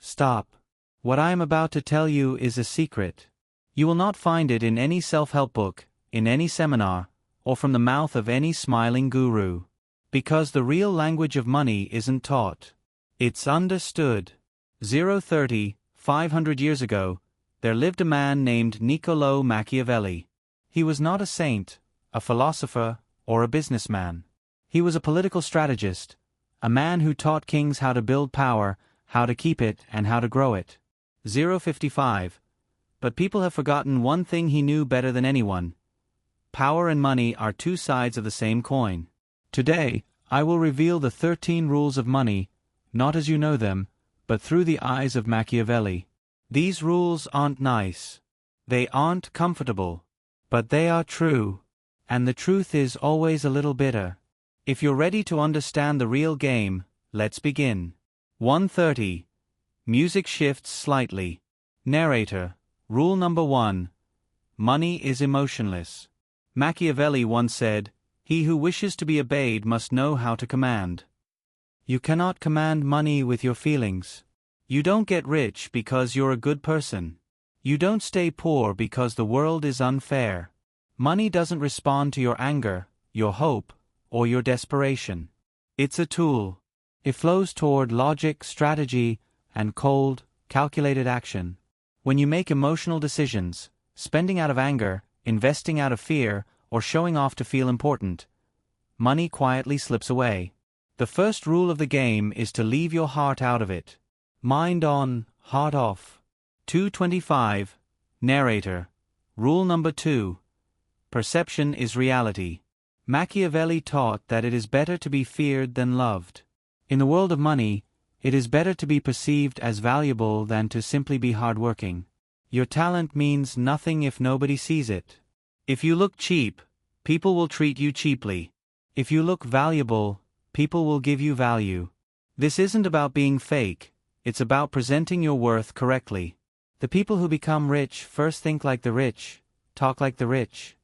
Stop. What I am about to tell you is a secret. You will not find it in any self-help book, in any seminar, or from the mouth of any smiling guru. Because the real language of money isn't taught. It's understood. 500 years ago, there lived a man named Niccolò Machiavelli. He was not a saint, a philosopher, or a businessman. He was a political strategist, a man who taught kings how to build power, how to keep it, and how to grow it. 55. But people have forgotten one thing he knew better than anyone. Power and money are two sides of the same coin. Today, I will reveal the 13 rules of money, not as you know them, but through the eyes of Machiavelli. These rules aren't nice. They aren't comfortable. But they are true. And the truth is always a little bitter. If you're ready to understand the real game, let's begin. 130. Music shifts slightly. Narrator. Rule number 1. Money is emotionless. Machiavelli once said, "He who wishes to be obeyed must know how to command." You cannot command money with your feelings. You don't get rich because you're a good person. You don't stay poor because the world is unfair. Money doesn't respond to your anger, your hope, or your desperation. It's a tool. It flows toward logic, strategy, and cold, calculated action. When you make emotional decisions, spending out of anger, investing out of fear, or showing off to feel important, money quietly slips away. The first rule of the game is to leave your heart out of it. Mind on, heart off. 225. Narrator. Rule number 2. Perception is reality. Machiavelli taught that it is better to be feared than loved. In the world of money, it is better to be perceived as valuable than to simply be hardworking. Your talent means nothing if nobody sees it. If you look cheap, people will treat you cheaply. If you look valuable, people will give you value. This isn't about being fake, it's about presenting your worth correctly. The people who become rich first think like the rich, talk like the rich,